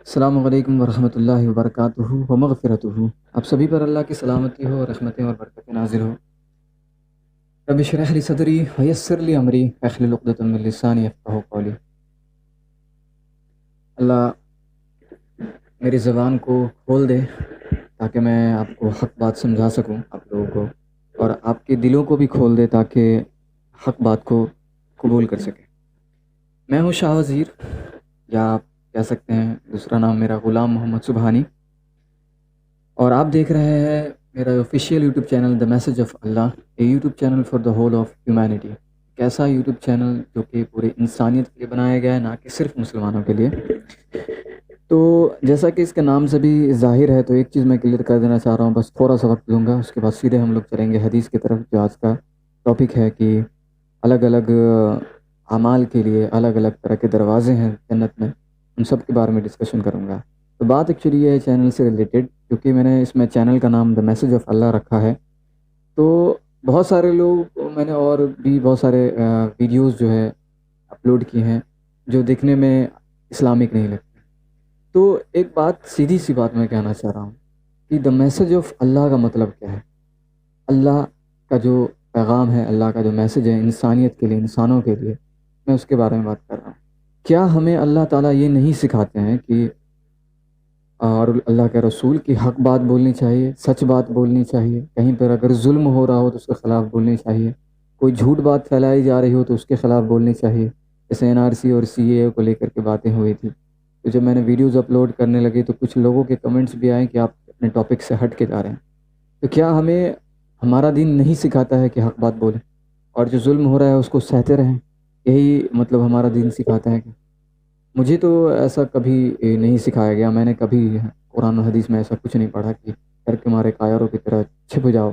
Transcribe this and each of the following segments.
السلام علیکم ورحمۃ اللہ وبرکاتہ و مغفرتہ۔ آپ سبھی پر اللہ کی سلامتی ہو، رحمتیں اور برکتیں نازل ہو۔ رب اشرح لی صدری ویسر لی امری واحلل عقدۃ من لسانی یفقہوا قولی۔ اللہ میری زبان کو کھول دے تاکہ میں آپ کو حق بات سمجھا سکوں، آپ لوگوں کو، اور آپ کے دلوں کو بھی کھول دے تاکہ حق بات کو قبول کر سکیں۔ میں ہوں شاہ وزیر، یا آپ کہہ سکتے ہیں دوسرا نام میرا غلام محمد سبحانی، اور آپ دیکھ رہے ہیں میرا official YouTube channel the message of Allah, a YouTube channel for the whole of humanity. ایک ایسا یوٹیوب چینل جو کہ پورے انسانیت کے لیے بنایا گیا ہے، نہ کہ صرف مسلمانوں کے لیے۔ تو جیسا کہ اس کے نام سے بھی ظاہر ہے، تو ایک چیز میں کلیئر کر دینا چاہ رہا ہوں، بس تھوڑا سا وقت لوں گا، اس کے بعد سیدھے ہم لوگ چلیں گے حدیث کی طرف، جو آج کا ٹاپک ہے کہ الگ الگ اعمال کے لیے الگ الگ طرح کے دروازے ہیں جنت میں، ان سب کے بارے میں ڈسکشن کروں گا۔ تو بات ایکچولی یہ ہے چینل سے ریلیٹڈ، کیونکہ میں نے اس میں چینل کا نام دا میسج آف اللہ رکھا ہے۔ تو بہت سارے لوگ، میں نے اور بھی بہت سارے ویڈیوز جو ہے اپلوڈ کی ہیں جو دیکھنے میں اسلامک نہیں لگتے۔ تو ایک بات، سیدھی سی بات میں کہنا چاہ رہا ہوں کہ دا میسج آف اللہ کا مطلب کیا ہے۔ اللہ کا جو پیغام ہے، اللہ کا جو میسج ہے انسانیت کے لیے، انسانوں کے لیے، میں اس کے بارے میں بات کر رہا ہوں۔ کیا ہمیں اللہ تعالیٰ یہ نہیں سکھاتے ہیں کہ اور اللہ کے رسول کی حق بات بولنی چاہیے، سچ بات بولنی چاہیے، کہیں پر اگر ظلم ہو رہا ہو تو اس کے خلاف بولنی چاہیے، کوئی جھوٹ بات پھیلائی جا رہی ہو تو اس کے خلاف بولنی چاہیے؟ جیسے NRC اور CAA کو لے کر کے باتیں ہوئی تھی، تو جب میں نے ویڈیوز اپلوڈ کرنے لگے تو کچھ لوگوں کے کمنٹس بھی آئے کہ آپ اپنے ٹاپک سے ہٹ کے جا رہے ہیں۔ تو کیا ہمیں ہمارا دین نہیں سکھاتا ہے کہ حق بات بولیں، اور جو ظلم ہو رہا ہے اس کو سہتے رہیں؟ یہی مطلب ہمارا دین سکھاتا ہے کہ مجھے تو ایسا کبھی نہیں سکھایا گیا، میں نے کبھی قرآن و حدیث میں ایسا کچھ نہیں پڑھا کہ ڈر کے مارے کائروں کی طرح چھپ جاؤ۔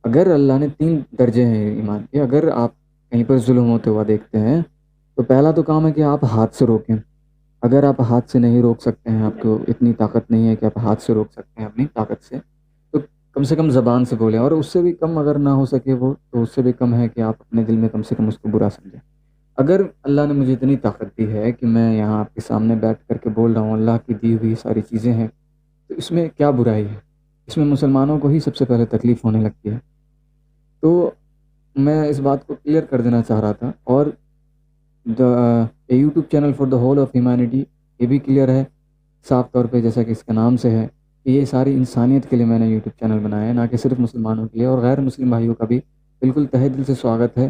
اگر اللہ نے 3 درجے ہیں ایمان کے، اگر آپ کہیں پر ظلم ہوتے ہوا دیکھتے ہیں تو پہلا تو کام ہے کہ آپ ہاتھ سے روکیں۔ اگر آپ ہاتھ سے نہیں روک سکتے ہیں، آپ کو اتنی طاقت نہیں ہے کہ آپ ہاتھ سے روک سکتے ہیں اپنی طاقت سے، تو کم سے کم زبان سے بولیں، اور اس سے بھی کم اگر نہ ہو سکے وہ، تو اس سے بھی کم ہے کہ آپ اپنے دل میں کم سے کم اس کو برا سمجھیں۔ اگر اللہ نے مجھے اتنی طاقت دی ہے کہ میں یہاں آپ کے سامنے بیٹھ کر کے بول رہا ہوں، اللہ کی دی ہوئی ساری چیزیں ہیں، تو اس میں کیا برائی ہے؟ اس میں مسلمانوں کو ہی سب سے پہلے تکلیف ہونے لگتی ہے۔ تو میں اس بات کو کلیئر کر دینا چاہ رہا تھا، اور YouTube channel for the whole of humanity, یہ بھی کلیئر ہے صاف طور پہ، جیسا کہ اس کے نام سے ہے کہ یہ ساری انسانیت کے لیے میں نے یوٹیوب چینل بنایا ہے، نہ کہ صرف مسلمانوں کے لیے۔ اور غیر مسلم بھائیوں کا بھی بالکل تہہ دل سے سواگت ہے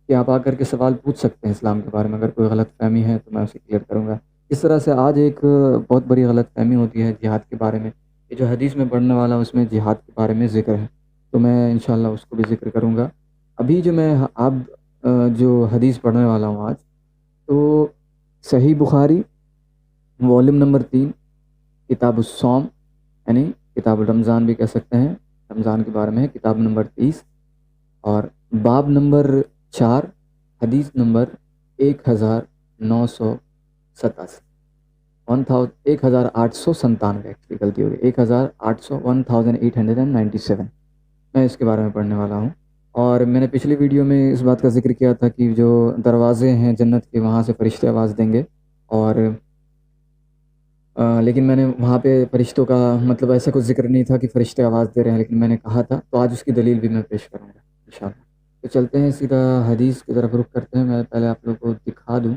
کہ آپ آ کر کے سوال پوچھ سکتے ہیں اسلام کے بارے میں، اگر کوئی غلط فہمی ہے تو میں اسے کلیئر کروں گا۔ اس طرح سے آج ایک بہت بڑی غلط فہمی ہوتی ہے جہاد کے بارے میں، یہ جو حدیث میں پڑھنے والا اس میں جہاد کے بارے میں ذکر ہے، تو میں انشاءاللہ اس کو بھی ذکر کروں گا۔ ابھی جو میں جو حدیث پڑھنے والا ہوں آج، تو صحیح بخاری والم نمبر 3، کتاب الصوم، یعنی کتاب الرمضان بھی کہہ سکتے ہیں، رمضان کے بارے میں ہے، کتاب نمبر 30 اور باب نمبر 4، حدیث نمبر 1987، 1897، ایکچولی غلطی ہو گئی، 1897، میں اس کے بارے میں پڑھنے والا ہوں۔ اور میں نے پچھلی ویڈیو میں اس بات کا ذکر کیا تھا کہ جو دروازے ہیں جنت کے، وہاں سے فرشتے آواز دیں گے، اور لیکن میں نے وہاں پہ فرشتوں کا مطلب ایسا کچھ ذکر نہیں تھا کہ فرشتے آواز دے رہے ہیں، لیکن میں نے کہا تھا، تو آج اس کی دلیل بھی میں پیش کروں گا انشاءاللہ۔ تو چلتے ہیں سیدھا حدیث کی طرف رخ کرتے ہیں۔ میں پہلے آپ لوگوں کو دکھا دوں،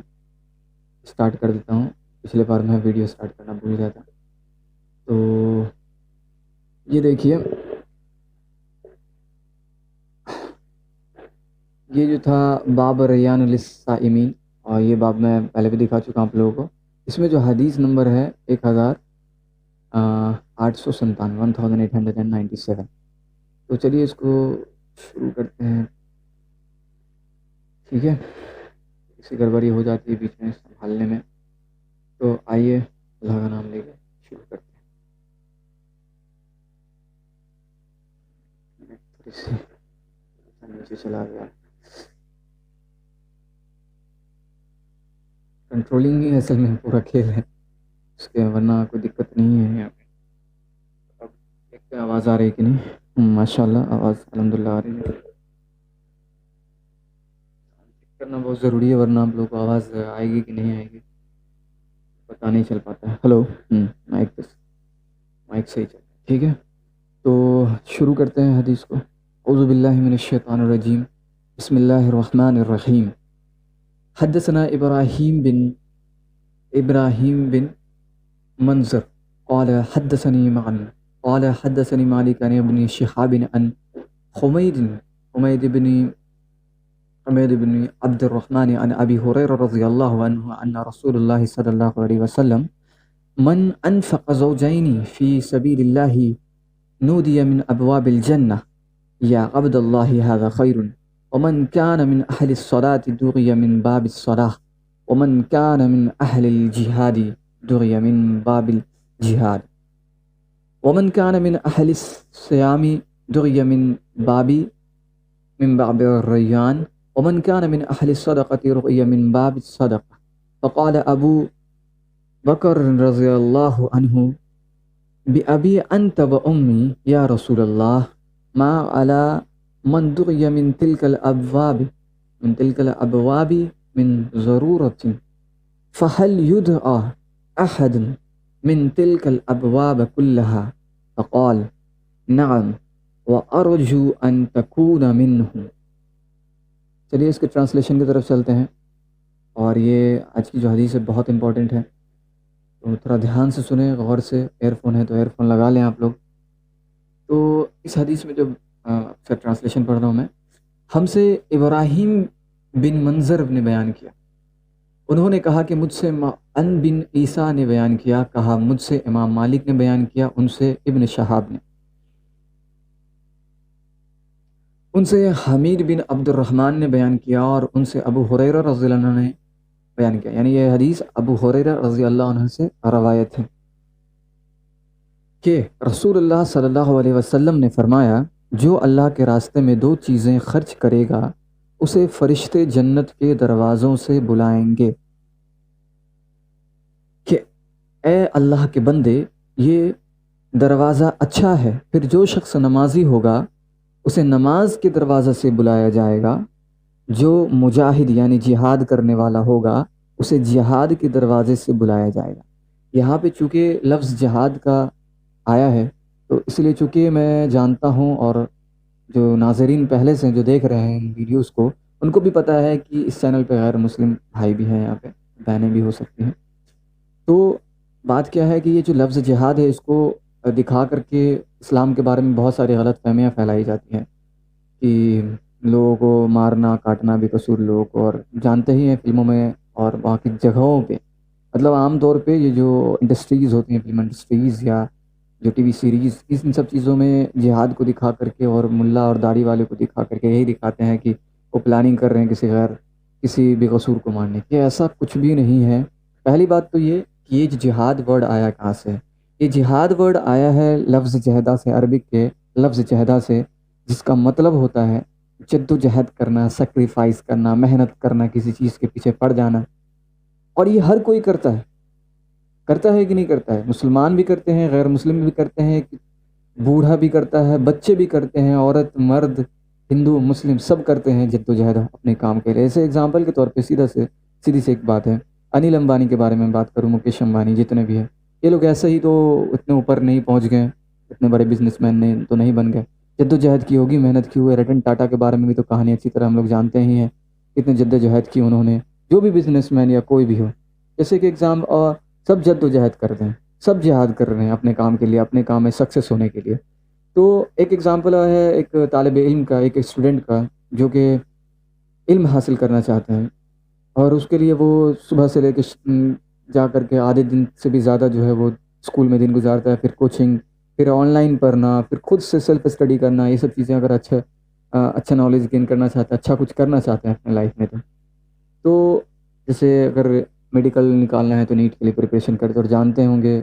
اسٹارٹ کر دیتا ہوں، پچھلے بار میں ویڈیو اسٹارٹ کرنا بھول گیا تھا۔ تو یہ دیکھیے، یہ جو تھا باب ریان للصائمین، اور یہ باب میں پہلے بھی دکھا چکا ہوں آپ لوگوں کو۔ اس میں جو حدیث نمبر ہے 1897، تو چلیے اس کو شروع کرتے ہیں، ٹھیک ہے؟ کسی گڑبڑی ہو جاتی ہے بیچ میں سنبھالنے میں، تو آئیے اللہ کا نام لے کے شروع کرتے ہیں۔ تھوڑی سی نیچے چلا گیا، کنٹرولنگ ہی اصل میں پورا کھیل ہے اس کے، ورنہ کوئی دقت نہیں ہے یہاں پہ۔ اب دیکھتے ہیں آواز آ رہی ہے کہ نہیں۔ ماشاء اللہ آواز الحمدللہ آ رہی ہے۔ چیک کرنا بہت ضروری ہے، ورنہ آپ لوگوں کو آواز آئے گی کہ نہیں آئے گی پتہ پتہ نہیں چل پاتا ہے. ہلو. مائک صحیح چل رہا ہے. ٹھیک ہے، تو شروع کرتے ہیں حدیث کو. اعوذ باللہ من الشیطان الرجیم. بسم اللہ الرحمن الرحیم. حدثنا ابراہیم بن منظر قال حدثني معن قال حدثني مالك عن ابن شهاب عن حميد بن عبد الرحمن عن ابي هريره رضي الله عنه ان رسول الله صلى الله عليه وسلم من انفق زوجين في سبيل الله نودي من ابواب الجنه يا عبد الله هذا خير ومن كان من اهل الصلاه دعي من باب الصلاه ومن كان من اهل الجهاد دعي من باب الجهاد ومن كان من اهل الصيام دعي من باب الريان ومن كان من اهل الصدقه دعي من باب الصدقه. فقال ابو بکر رضی اللہ عنہ بأبی انت وأمی یا رسول اللہ ما علی من دعی من تلک الابواب من ضرورت فهل يدعى احد من تلک الابواب كلها. فقال نعم وارجو ان تكون منه. چلیے اس کے ٹرانسلیشن کی طرف چلتے ہیں، اور یہ آج کی جو حدیث ہے بہت امپورٹنٹ ہے، تو تھوڑا دھیان سے سنیں، غور سے. ایئر فون ہے تو ایئر فون لگا لیں آپ لوگ. تو اس حدیث میں جو اکثر ٹرانسلیشن پڑھ رہا ہوں میں، ہم سے ابراہیم بن منظر نے بیان کیا. انہوں نے کہا کہ مجھ سے ان بن عیسیٰ نے بیان کیا، کہا مجھ سے امام مالک نے بیان کیا، ان سے ابن شہاب نے، ان سے حمید بن عبد الرحمن نے بیان کیا، اور ان سے ابو ہریرہ رضی اللہ عنہ نے بیان کیا. یعنی یہ حدیث ابو ہریرہ رضی اللہ عنہ سے روایت ہے کہ رسول اللہ صلی اللہ علیہ وسلم نے فرمایا، جو اللہ کے راستے میں 2 چیزیں خرچ کرے گا اسے فرشتے جنت کے دروازوں سے بلائیں گے کہ اے اللہ کے بندے، یہ دروازہ اچھا ہے. پھر جو شخص نمازی ہوگا اسے نماز کے دروازے سے بلایا جائے گا. جو مجاہد یعنی جہاد کرنے والا ہوگا اسے جہاد کے دروازے سے بلایا جائے گا. یہاں پہ چونکہ لفظ جہاد کا آیا ہے تو اس لیے چونکہ میں جانتا ہوں، اور جو ناظرین پہلے سے جو دیکھ رہے ہیں ویڈیوز کو، ان کو بھی پتہ ہے کہ اس چینل پہ غیر مسلم بھائی بھی ہیں، یہاں پہ بہنیں بھی ہو سکتی ہیں. تو بات کیا ہے کہ یہ جو لفظ جہاد ہے اس کو دکھا کر کے اسلام کے بارے میں بہت ساری غلط فہمیاں پھیلائی جاتی ہیں کہ لوگوں کو مارنا کاٹنا بے قصور لوگوں کو، اور جانتے ہی ہیں فلموں میں اور باقی جگہوں پہ، مطلب عام طور پہ یہ جو انڈسٹریز ہوتی ہیں، فلم انڈسٹریز یا جو ٹی وی سیریز، ان سب چیزوں میں جہاد کو دکھا کر کے اور ملا اور داڑھی والے کو دکھا کر کے یہی دکھاتے ہیں کہ وہ پلاننگ کر رہے ہیں کسی بے قصور کو مارنے کی. ایسا کچھ بھی نہیں ہے. پہلی بات تو یہ کہ یہ جہاد ورڈ آیا کہاں سے؟ یہ جہاد ورڈ آیا ہے لفظ جہدہ سے، عربک کے لفظ جہدہ سے، جس کا مطلب ہوتا ہے جد و جہد کرنا، سیکریفائس کرنا، محنت کرنا، کسی چیز کے پیچھے پڑ جانا. اور یہ ہر کوئی کرتا ہے کہ نہیں کرتا ہے؟ مسلمان بھی کرتے ہیں، غیر مسلم بھی کرتے ہیں، بوڑھا بھی کرتا ہے، بچے بھی کرتے ہیں، عورت مرد ہندو مسلم سب کرتے ہیں جد و جہد اپنے کام کے لیے. ایسے اگزامپل کے طور پہ سیدھی سے ایک بات ہے، انل امبانی کے بارے میں بات کروں، مکیش امبانی، جتنے بھی ہیں یہ لوگ ایسے ہی تو اتنے اوپر نہیں پہنچ گئے، اتنے بڑے بزنس مین تو نہیں بن گئے. جد و جہد کی ہوگی، محنت کی ہوئی. رتن ٹاٹا کے بارے میں بھی تو کہانی اچھی طرح ہم لوگ جانتے ہی ہیں، کتنے جد و جہد کی انہوں نے. جو بھی بزنس مین یا کوئی بھی ہو، جیسے کہ اور سب جد و جہد کرتے ہیں، سب جہاد کر رہے ہیں اپنے کام کے لیے، اپنے کام میں سکسیس ہونے کے لیے. تو ایک ایگزامپل ہے ایک طالب علم کا، ایک اسٹوڈنٹ کا، جو کہ علم حاصل کرنا چاہتے ہیں، اور اس کے لیے وہ صبح سے لے کے جا کر کے آدھے دن سے بھی زیادہ جو ہے وہ اسکول میں دن گزارتا ہے، پھر کوچنگ، پھر آن لائن پڑھنا، پھر خود سے سیلف اسٹڈی کرنا. یہ سب چیزیں اگر اچھا نالج گین کرنا چاہتا ہے، اچھا کچھ کرنا چاہتے ہیں اپنے لائف میں، تو جیسے اگر میڈیکل نکالنا ہے تو نیٹ کے لیے پریپریشن کرتے، اور جانتے ہوں گے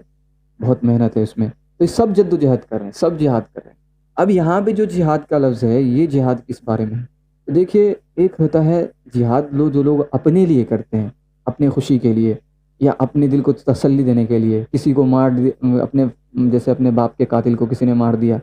بہت محنت ہے اس میں. تو یہ سب جد و جہد کر رہے ہیں، سب جہاد کر رہے ہیں. اب یہاں پہ جو جہاد کا لفظ ہے، یہ جہاد کس بارے میں ہے؟ تو دیکھیے، ایک ہوتا ہے جہاد جو لوگ اپنے لیے کرتے ہیں، اپنے خوشی کے لیے، یا اپنے دل کو تسلی دینے کے لیے. کسی کو جیسے اپنے باپ کے قاتل کو کسی نے مار دیا،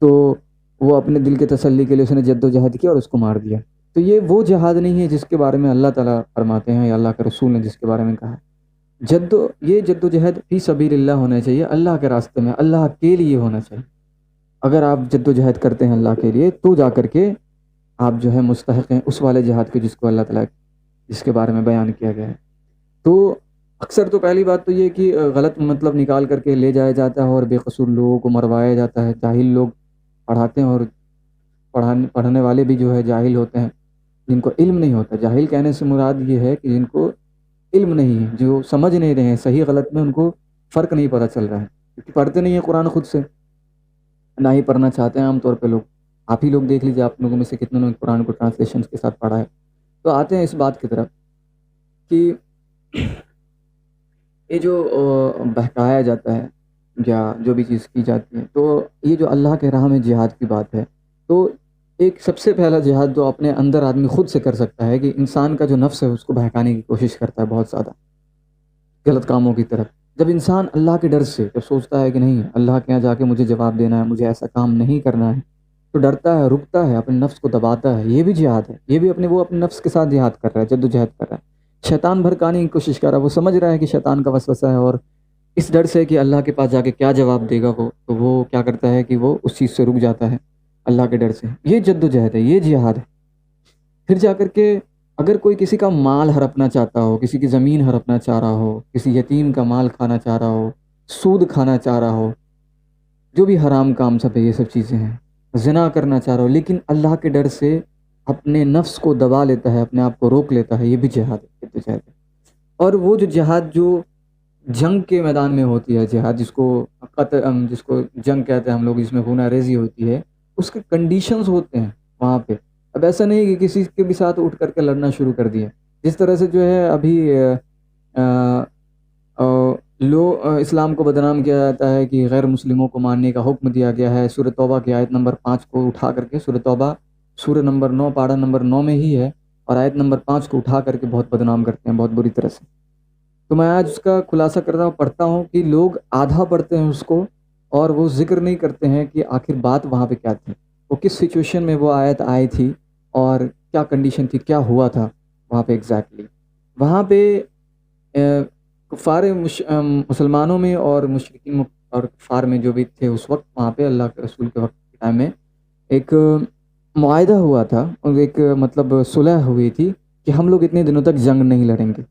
تو وہ اپنے دل کے تسلی کے لیے اس نے جد و جہد کیا اور اس کو مار دیا. تو یہ وہ جہاد نہیں ہے جس کے بارے میں اللہ تعالیٰ فرماتے ہیں یا اللہ کے رسول نے جس کے بارے میں کہا ہے. یہ جد و جہد فی سبیل اللہ ہونا چاہیے، اللہ کے راستے میں، اللہ کے لیے ہونا چاہیے۔ اگر آپ جد و جہد کرتے ہیں اللہ کے لیے تو جا کر کے آپ جو ہے مستحق ہیں اس والے جہاد کے جس کو اللہ تعالیٰ جس کے بارے میں بیان کیا گیا ہے۔ تو اکثر تو پہلی بات تو یہ کہ غلط مطلب نکال کر کے لے جایا جاتا ہے اور بے قصور لوگوں کو مروایا جاتا ہے، جاہل لوگ پڑھاتے ہیں، اور پڑھنے والے بھی جو ہے جاہل ہوتے ہیں، جن کو علم نہیں ہوتا۔ جاہل کہنے سے مراد یہ ہے کہ جن کو علم نہیں ہے، جو سمجھ نہیں رہے ہیں صحیح غلط میں، ان کو فرق نہیں پتہ چل رہا ہے، کیونکہ پڑھتے نہیں ہیں قرآن خود سے، نہ ہی پڑھنا چاہتے ہیں عام طور پہ لوگ۔ آپ ہی لوگ دیکھ لیجیے، آپ لوگوں میں سے کتنے لوگ قرآن کو ٹرانسلیشن کے ساتھ پڑھا ہے۔ تو آتے ہیں اس بات کی طرف کہ یہ جو بہکایا جاتا ہے یا جو بھی چیز کی جاتی ہے، تو یہ جو اللہ کے راہ میں جہاد کی بات ہے، تو ایک سب سے پہلا جہاد جو اپنے اندر آدمی خود سے کر سکتا ہے کہ انسان کا جو نفس ہے اس کو بہکانے کی کوشش کرتا ہے بہت زیادہ غلط کاموں کی طرف۔ جب انسان اللہ کے ڈر سے جب سوچتا ہے کہ نہیں اللہ کے یہاں جا کے مجھے جواب دینا ہے، مجھے ایسا کام نہیں کرنا ہے، تو ڈرتا ہے، رکتا ہے، اپنے نفس کو دباتا ہے، یہ بھی جہاد ہے، یہ بھی وہ اپنے نفس کے ساتھ جہاد کر رہا ہے، جد و جہد کر رہا ہے، شیطان بھڑکانے کی کوشش کر رہا ہے، وہ سمجھ رہا ہے کہ شیطان کا وسوسہ ہے، اور اس ڈر سے کہ اللہ کے پاس جا کے کیا جواب دے گا وہ، تو وہ کیا کرتا ہے کہ وہ اس چیز سے رک جاتا ہے اللہ کے ڈر سے۔ یہ جد و جہد ہے، یہ جہاد ہے۔ پھر جا کر کے اگر کوئی کسی کا مال ہڑپنا چاہتا ہو، کسی کی زمین ہڑپنا چاہ رہا ہو، کسی یتیم کا مال کھانا چاہ رہا ہو، سود کھانا چاہ رہا ہو، جو بھی حرام کام سب ہے، یہ سب چیزیں ہیں، زنا کرنا چاہ رہا ہو، لیکن اللہ کے ڈر سے اپنے نفس کو دبا لیتا ہے، اپنے آپ کو روک لیتا ہے، یہ بھی جہاد ہے، جد و جہد ہے۔ اور وہ جو جہاد جو جنگ کے میدان میں ہوتی ہے، جہاد جس کو جنگ کہتے ہیں ہم لوگ، جس میں خون ریزی ہوتی ہے، اس کے کنڈیشنز ہوتے ہیں وہاں پہ۔ اب ایسا نہیں کہ کسی کے بھی ساتھ اٹھ کر کے لڑنا شروع کر دیا، جس طرح سے جو ہے ابھی اسلام کو بدنام کیا جاتا ہے کہ غیر مسلموں کو مارنے کا حکم دیا گیا ہے۔ سورہ توبہ کی آیت نمبر 5 کو اٹھا کر کے، سورہ توبہ سورہ نمبر 9 پارہ نمبر 9 میں ہی ہے، اور آیت نمبر 5 کو اٹھا کر کے بہت بدنام کرتے ہیں، بہت بری طرح سے۔ تو میں آج اس کا خلاصہ کرتا ہوں، پڑھتا ہوں کہ لوگ آدھا پڑھتے ہیں اس کو، اور وہ ذکر نہیں کرتے ہیں کہ آخر بات وہاں پہ کیا تھی، وہ کس سچویشن میں وہ آیت آئی تھی، اور کیا کنڈیشن تھی، کیا ہوا تھا وہاں پہ ایگزیکٹلی۔ وہاں پہ کفار مسلمانوں میں اور مشرکین اور کفار میں جو بھی تھے اس وقت، وہاں پہ اللہ کے رسول کے وقت کے ٹائم میں ایک معاہدہ ہوا تھا، اور ایک مطلب صلح ہوئی تھی کہ ہم لوگ اتنے دنوں تک جنگ نہیں لڑیں گے،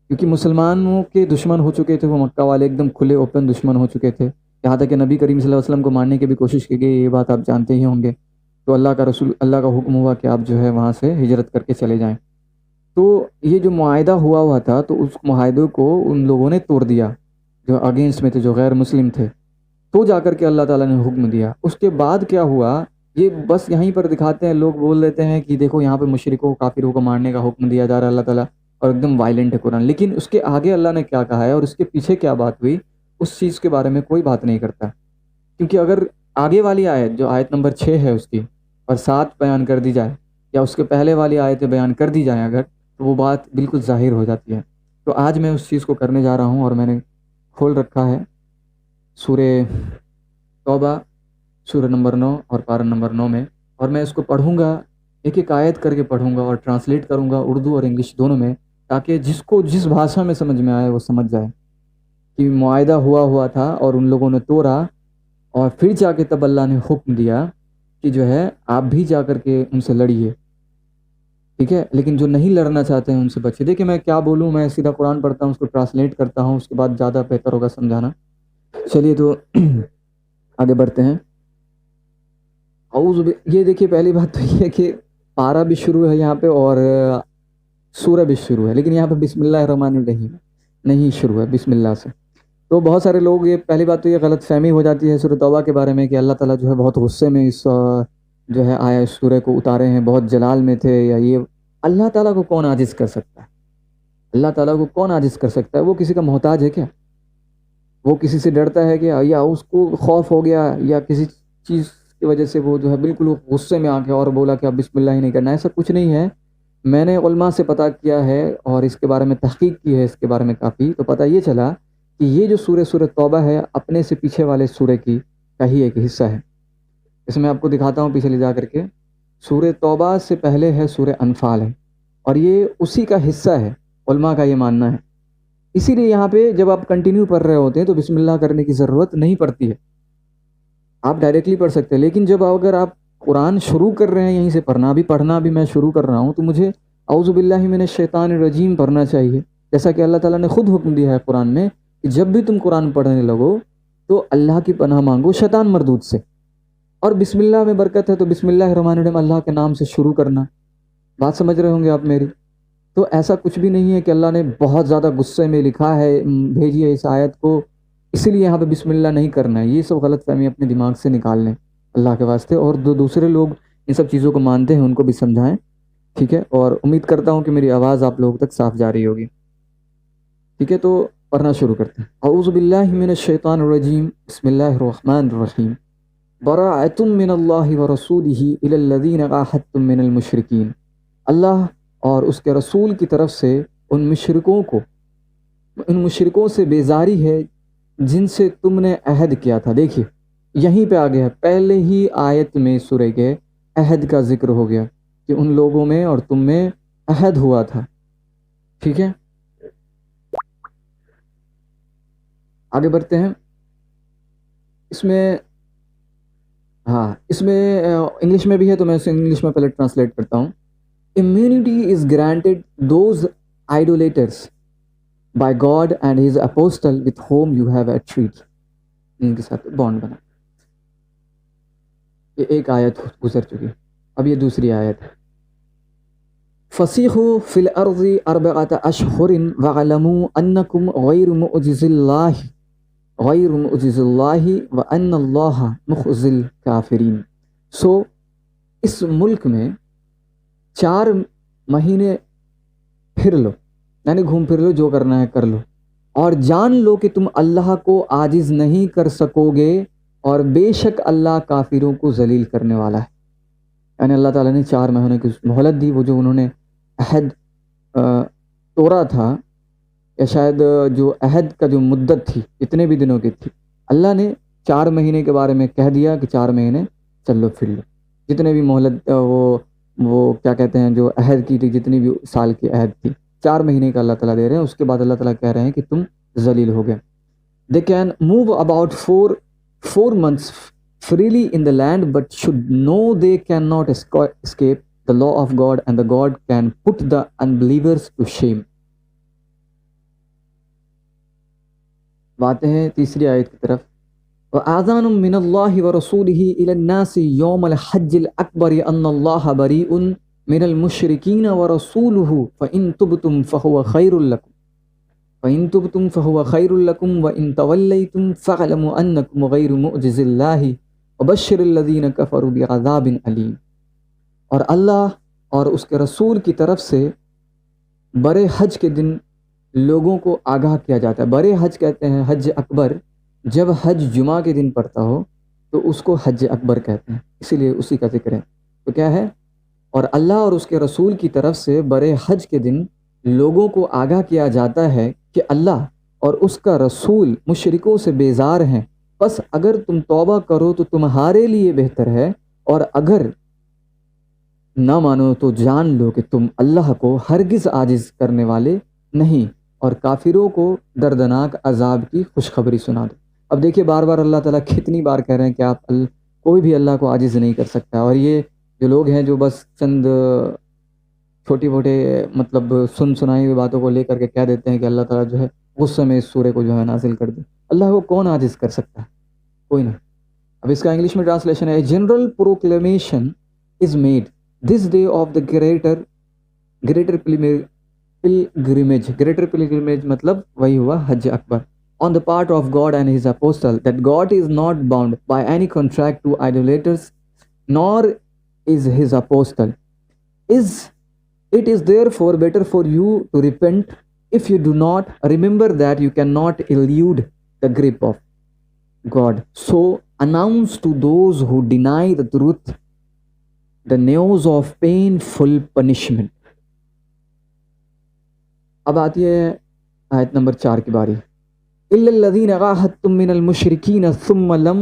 کیونکہ مسلمانوں کے دشمن ہو چکے تھے وہ، مکہ والے ایک دم کھلے اوپن دشمن ہو چکے تھے، یہاں تک کہ نبی کریم صلی اللہ علیہ وسلم کو مارنے کی بھی کوشش کی گئی، یہ بات آپ جانتے ہی ہوں گے۔ تو اللہ کا حکم ہوا کہ آپ جو ہے وہاں سے ہجرت کر کے چلے جائیں۔ تو یہ جو معاہدہ ہوا تھا، تو اس معاہدے کو ان لوگوں نے توڑ دیا جو اگینسٹ میں تھے، جو غیر مسلم تھے، تو جا کر کے اللہ تعالیٰ نے حکم دیا۔ اس کے بعد کیا ہوا، یہ بس یہیں پر دکھاتے ہیں، لوگ بول دیتے ہیں کہ دیکھو یہاں پہ مشرکوں کافروں کو مارنے کا حکم دیا جا رہا ہے اللہ تعالیٰ، اور ایک دم وائلنٹ ہے قرآن، لیکن اس کے آگے اللہ نے کیا کہا ہے اور اس کے پیچھے کیا بات ہوئی، اس چیز کے بارے میں کوئی بات نہیں کرتا۔ کیونکہ اگر آگے والی آیت جو آیت نمبر 6 ہے اس کی، اور 7 بیان کر دی جائے، یا اس کے پہلے والی آیتیں بیان کر دی جائیں اگر، تو وہ بات بالکل ظاہر ہو جاتی ہے۔ تو آج میں اس چیز کو کرنے جا رہا ہوں، اور میں نے کھول رکھا ہے سورہ توبہ سورہ نمبر 9 اور پارہ نمبر 9 میں، اور میں اس کو پڑھوں گا، ایک ایک آیت کر کے پڑھوں گا اور ٹرانسلیٹ کروں گا اردو اور انگلش دونوں میں، تاکہ جس کو جس بھاشا میں سمجھ میں آئے وہ سمجھ جائے کہ معاہدہ ہوا تھا اور ان لوگوں نے توڑا، اور پھر جا کے تب اللہ نے حکم دیا کہ جو ہے آپ بھی جا کر کے ان سے لڑیے، ٹھیک ہے، لیکن جو نہیں لڑنا چاہتے ہیں ان سے بچے۔ دیکھیں میں کیا بولوں، میں سیدھا قرآن پڑھتا ہوں، اس کو ٹرانسلیٹ کرتا ہوں، اس کے بعد زیادہ بہتر ہوگا سمجھانا۔ چلیے تو آگے بڑھتے ہیں۔ یہ دیکھیے پہلی بات تو یہ ہے کہ پارہ بھی شروع ہے یہاں پہ اور سورہ بھی شروع ہے، لیکن یہاں پہ بسم اللہ الرحمن الرحیم نہیں شروع ہے، بسم اللہ سے۔ تو بہت سارے لوگ، یہ پہلی بات تو یہ غلط فہمی ہو جاتی ہے سورہ توبہ کے بارے میں کہ اللہ تعالیٰ جو ہے بہت غصے میں اس جو ہے آیا اس سورہ کو اتارے ہیں، بہت جلال میں تھے، یا یہ اللہ تعالیٰ کو کون عاجز کر سکتا ہے؟ اللہ تعالیٰ کو کون عاجز کر سکتا ہے؟ وہ کسی کا محتاج ہے کیا؟ وہ کسی سے ڈرتا ہے کیا؟ یا اس کو خوف ہو گیا، یا کسی چیز کی وجہ سے وہ جو ہے بالکل غصے میں آ کے اور بولا کہ اب بسم اللہ ہی نہیں کرنا؟ ایسا کچھ نہیں ہے۔ میں نے علماء سے پتہ کیا ہے اور اس کے بارے میں تحقیق کی ہے، اس کے بارے میں کافی، تو پتہ یہ چلا کہ یہ جو سورہ توبہ ہے اپنے سے پیچھے والے سورہ کی کا ہی ایک حصہ ہے۔ اس میں آپ کو دکھاتا ہوں پیچھے لے جا کر کے، سورہ توبہ سے پہلے ہے سورہ انفال ہے، اور یہ اسی کا حصہ ہے، علماء کا یہ ماننا ہے۔ اسی لیے یہاں پہ جب آپ کنٹینیو پڑھ رہے ہوتے ہیں تو بسم اللہ کرنے کی ضرورت نہیں پڑتی ہے، آپ ڈائریکٹلی پڑھ سکتے ہیں. لیکن جب اگر آپ قرآن شروع کر رہے ہیں یہیں سے پڑھنا بھی میں شروع کر رہا ہوں، تو مجھے اعوذ باللہ من الشیطان الرجیم پڑھنا چاہیے، جیسا کہ اللہ تعالیٰ نے خود حکم دیا ہے قرآن میں کہ جب بھی تم قرآن پڑھنے لگو تو اللہ کی پناہ مانگو شیطان مردود سے. اور بسم اللہ میں برکت ہے، تو بسم اللہ الرحمن الرحیم اللہ کے نام سے شروع کرنا. بات سمجھ رہے ہوں گے آپ میری؟ تو ایسا کچھ بھی نہیں ہے کہ اللہ نے بہت زیادہ غصے میں لکھا ہے بھیجی ہے اس آیت کو، اسی لیے یہاں پہ بسم اللہ نہیں کرنا ہے. یہ سب غلط فہمی اپنے دماغ سے نکال لیں اللہ کے واسطے، اور جو دوسرے لوگ ان سب چیزوں کو مانتے ہیں ان کو بھی سمجھائیں، ٹھیک ہے؟ اور امید کرتا ہوں کہ میری آواز آپ لوگوں تک صاف جا رہی ہوگی. ٹھیک ہے، تو پڑھنا شروع کرتے ہیں. اعوذ باللہ من الشیطان الرجیم، بسم اللہ الرحمن الرحیم. براءۃ من اللہ ورسولہ الی الذین عاہدتم من المشرکین. اللہ اور اس کے رسول کی طرف سے ان مشرکوں سے بیزاری ہے جن سے تم نے عہد کیا تھا. دیکھیے یہیں پہ آ گیا، پہلے ہی آیت میں سورہ کے عہد کا ذکر ہو گیا کہ ان لوگوں میں اور تم میں عہد ہوا تھا. ٹھیک ہے، آگے بڑھتے ہیں. اس میں انگلش میں بھی ہے، تو میں اسے انگلش میں پہلے ٹرانسلیٹ کرتا ہوں. Immunity is granted those idolaters by God and his apostle with whom you have a treaty. ان کے ساتھ بانڈ بنا. یہ ایک آیت گزر چکی، اب یہ دوسری آیت ہے. فَسِيحُوا فِي الْأَرْضِ أَرْبَعَةَ أَشْهُرٍ وَاعْلَمُوا أَنَّكُمْ غَيْرُ مُعْجِزِي اللَّهِ وَأَنَّ اللَّهَ مُخْزِي الْكَافِرِينَ. سو اس ملک میں 4 مہینے پھر لو، یعنی گھوم پھر لو، جو کرنا ہے کر لو، اور جان لو کہ تم اللہ کو عاجز نہیں کر سکو گے، اور بے شک اللہ کافروں کو ذلیل کرنے والا ہے. یعنی اللہ تعالیٰ نے 4 مہینے کی مہلت دی. وہ جو انہوں نے عہد توڑا تھا، یا شاید جو عہد کا جو مدت تھی اتنے بھی دنوں کی تھی، اللہ نے 4 مہینے کے بارے میں کہہ دیا کہ 4 مہینے چلو پھر لو. جتنے بھی مہلت وہ کیا کہتے ہیں جو عہد کی تھی، جتنی بھی سال کی عہد تھی، 4 مہینے کا اللہ تعالیٰ دے رہے ہیں. اس کے بعد اللہ تعالیٰ کہہ رہے ہیں کہ تم ذلیل ہو گئے. They can move about four months freely in the land, but should know they cannot escape the law of God, and the God can put the unbelievers to shame. باتیں ہیں تیسری آیت کی طرف. وَآذَانٌ مِّنَ اللَّهِ وَرَسُولِهِ إِلَى النَّاسِ يَوْمَ الْحَجِّ الْأَكْبَرِ أَنَّ اللَّهَ بَرِيءٌ مِّنَ الْمُشْرِكِينَ وَرَسُولُهُ فَإِن تُبْتُمْ فَهُوَ خَيْرٌ لَكُمْ وَإِن تَوَلَّيْتُمْ فَاعْلَمُوا أَنَّكُمْ غَيْرُ مُعْجِزِي اللَّهِ وَبَشِّرِ الَّذِينَ كَفَرُوا بِعَذَابٍ أَلِيمٍ. اور اللہ اور اس کے رسول کی طرف سے برے حج کے دن لوگوں کو آگاہ کیا جاتا ہے. برے حج کہتے ہیں حج اکبر. جب حج جمعہ کے دن پڑتا ہو تو اس کو حج اکبر کہتے ہیں، اسی لیے اسی کا ذکر ہے. تو کیا ہے؟ اور اللہ اور اس کے رسول کی طرف سے برے حج کے دن لوگوں کو آگاہ کیا جاتا ہے کہ اللہ اور اس کا رسول مشرکوں سے بیزار ہیں، بس اگر تم توبہ کرو تو تمہارے لیے بہتر ہے، اور اگر نہ مانو تو جان لو کہ تم اللہ کو ہرگز عاجز کرنے والے نہیں، اور کافروں کو دردناک عذاب کی خوشخبری سنا دو. اب دیکھیے بار بار اللہ تعالیٰ کتنی بار کہہ رہے ہیں کہ آپ کوئی بھی اللہ کو عاجز نہیں کر سکتا. اور یہ جو لوگ ہیں جو بس چند چھوٹی موٹے مطلب سنائی ہوئی باتوں کو لے کر کے کہہ دیتے ہیں کہ اللہ تعالیٰ جو ہے غصے میں اس سورے کو جو ہے نازل کر دے. اللہ کو کون عاجز کر سکتا ہے؟ کوئی نہیں. اب اس کا انگلش میں ٹرانسلیشن ہے. General proclamation is made this day of the greater pilgrimage مطلب وہی ہوا حج اکبر on the part of God and his apostle, that God is not bound by any contract to idolaters, nor is his apostle. It is therefore better for you to repent. If you do not, remember that you cannot elude the grip of God. So announce to those who deny the truth the news of painful punishment. اب آتی ہے آیت number 4 کی باری. إِلَّا الَّذِينَ عَاهَدتُّم مِّنَ الْمُشْرِكِينَ ثُمَّ لَمْ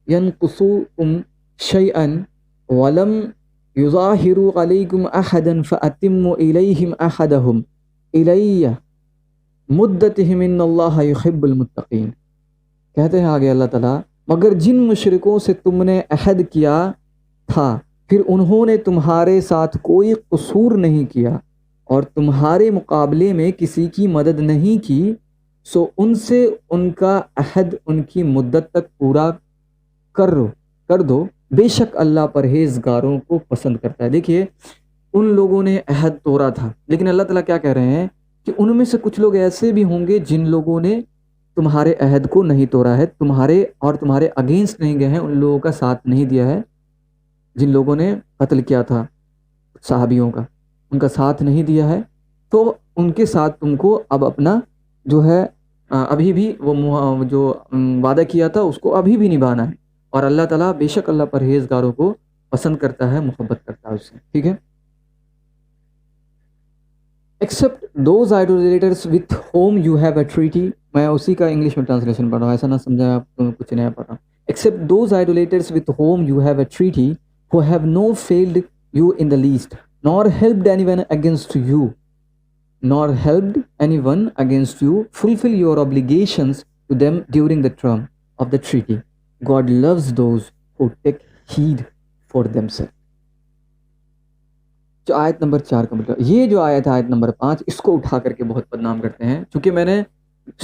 يَنْقُصُوكُمْ شَيْئًا وَلَمْ يُظَاهِرُوا عَلَيْكُمْ أَحَدًا فَأَتِمُّوا إِلَيْهِمْ أَحَدَهُمْ إِلَيَّ مدتہم ان اللہ یحب المتقین. کہتے ہیں آگے اللہ تعالیٰ مگر جن مشرکوں سے تم نے عہد کیا تھا پھر انہوں نے تمہارے ساتھ کوئی قصور نہیں کیا اور تمہارے مقابلے میں کسی کی مدد نہیں کی، سو ان سے ان کا عہد ان کی مدت تک پورا کر دو، بے شک اللہ پرہیزگاروں کو پسند کرتا ہے. دیکھیے ان لوگوں نے عہد توڑا تھا، لیکن اللہ تعالیٰ کیا کہہ رہے ہیں کہ ان میں سے کچھ لوگ ایسے بھی ہوں گے جن لوگوں نے تمہارے عہد کو نہیں توڑا ہے، تمہارے اگینسٹ نہیں گئے ہیں، ان لوگوں کا ساتھ نہیں دیا ہے. جن لوگوں نے قتل کیا تھا صحابیوں کا، ان کا ساتھ نہیں دیا ہے، تو ان کے ساتھ تم کو اب اپنا جو ہے ابھی بھی وہ جو وعدہ کیا تھا اس کو ابھی بھی نبھانا ہے. اور اللہ تعالیٰ بے شک اللہ پرہیزگاروں کو پسند کرتا ہے، محبت کرتا ہے اس سے. ٹھیک ہے. Except those idolaters with whom you have a treaty. میں اسی کا انگلش میں ٹرانسلیشن پڑھ رہا ہوں، ایسا نہ سمجھا آپ کچھ نیا پڑھ رہا ہوں. Except those idolaters with whom you have a treaty who have no failed you in the least, nor helped anyone against you, fulfill your obligations to them during the term of the treaty. God loves those who take heed for themselves. جو آیت number 4 کا مطلب یہ جو آیت ہے آیت number 5، اس کو اٹھا کر کے بہت بدنام کرتے ہیں. چونکہ میں نے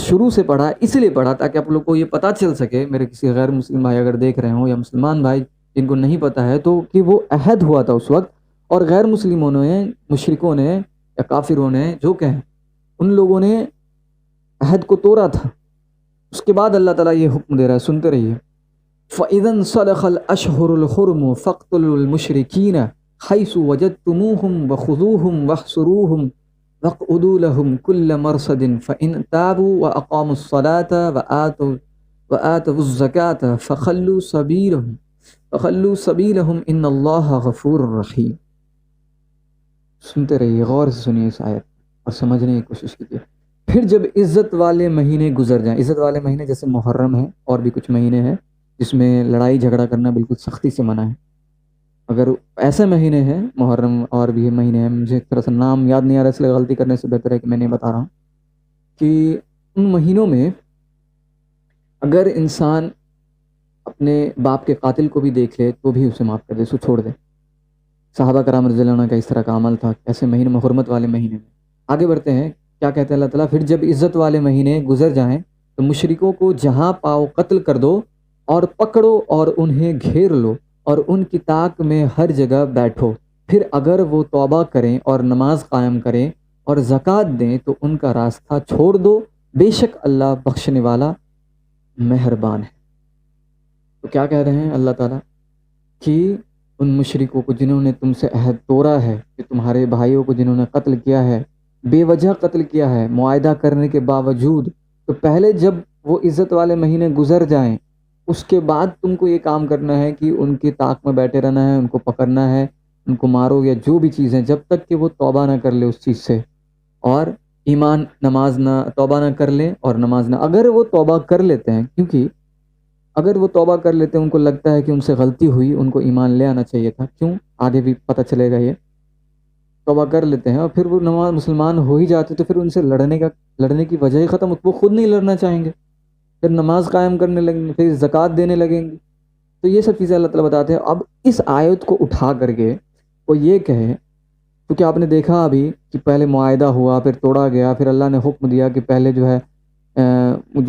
شروع سے پڑھا اس لیے پڑھا تاکہ آپ لوگ کو یہ پتہ چل سکے، میرے کسی غیر مسلم بھائی اگر دیکھ رہے ہوں یا مسلمان بھائی جن کو نہیں پتہ ہے، تو کہ وہ عہد ہوا تھا اس وقت، اور غیر مسلموں نے، مشرکوں نے یا کافروں نے جو کہیں ان لوگوں نے عہد کو توڑا تھا. اس کے بعد اللہ تعالیٰ یہ حکم دے رہا ہے، سنتے رہیے. فَإِذَا انْسَلَخَ الْأَشْهُرُ الْحُرُمُ فَاقْتُلُوا الْمُشْرِكِينَ حَيْثُ وَجَدتُّمُوهُمْ وَخُذُوهُمْ وَاحْصُرُوهُمْ وَاقْعُدُوا لَهُمْ كُلَّ مَرْصَدٍ فَإِنْ تَابُوا وَأَقَامُوا الصَّلَاةَ وَآتَوُا الزَّكَاةَ فَخَلُّوا سَبِيلَهُمْ إِنَّ اللَّهَ غَفُورٌ رَحِيمٌ. سنتے رہیے، غور سے سنیے اس آیت اور سمجھنے کی کوشش کیجیے. پھر جب عزت والے مہینے گزر جائیں، عزت والے مہینے جیسے محرم ہے اور بھی کچھ مہینے ہیں جس میں لڑائی جھگڑا کرنا بالکل سختی سے منع ہے. اگر ایسے مہینے ہیں، محرم اور بھی مہینے ہیں، مجھے ایک طرح سے نام یاد نہیں آ رہا، اس لیے غلطی کرنے سے بہتر ہے کہ میں نہیں بتا رہا ہوں، کہ ان مہینوں میں اگر انسان اپنے باپ کے قاتل کو بھی دیکھ لے تو بھی اسے معاف کر دے، اسے چھوڑ دے. صحابہ کرام رضی اللہ عنہ کا اس طرح کا عمل تھا، ایسے مہینے میں، حرمت والے مہینے میں. آگے بڑھتے ہیں، کیا کہتے ہیں اللہ تعالیٰ، پھر جب عزت والے مہینے گزر جائیں تو مشرکوں کو جہاں پاؤ قتل کر دو اور پکڑو اور انہیں گھیر لو اور ان کی طاق میں ہر جگہ بیٹھو. پھر اگر وہ توبہ کریں اور نماز قائم کریں اور زکوٰۃ دیں تو ان کا راستہ چھوڑ دو، بے شک اللہ بخشنے والا مہربان ہے. تو کیا کہہ رہے ہیں اللہ تعالیٰ کہ ان مشرکوں کو جنہوں نے تم سے عہد توڑا ہے، کہ تمہارے بھائیوں کو جنہوں نے قتل کیا ہے، بے وجہ قتل کیا ہے معاہدہ کرنے کے باوجود، تو پہلے جب وہ عزت والے مہینے گزر جائیں اس کے بعد تم کو یہ کام کرنا ہے کہ ان کی طاق میں بیٹھے رہنا ہے، ان کو پکڑنا ہے، ان کو مارو یا جو بھی چیزیں، جب تک کہ وہ توبہ نہ کر لے اس چیز سے، اور ایمان نماز نہ توبہ نہ کر لے اور نماز نہ. اگر وہ توبہ کر لیتے ہیں، کیونکہ اگر وہ توبہ کر لیتے ہیں، ان کو لگتا ہے کہ ان سے غلطی ہوئی، ان کو ایمان لے آنا چاہیے تھا، کیوں آگے بھی پتہ چلے گا. یہ توبہ کر لیتے ہیں اور پھر وہ نماز مسلمان ہو ہی جاتے تو پھر ان سے لڑنے کی وجہ ہی ختم. وہ خود نہیں لڑنا چاہیں گے، پھر نماز قائم کرنے لگیں گے، پھر زکوٰۃ دینے لگیں گے. تو یہ سب چیزیں اللہ تعالیٰ بتاتے ہیں. اب اس آیت کو اٹھا کر کے وہ یہ کہے، کیونکہ آپ نے دیکھا ابھی کہ پہلے معاہدہ ہوا، پھر توڑا گیا، پھر اللہ نے حکم دیا کہ پہلے جو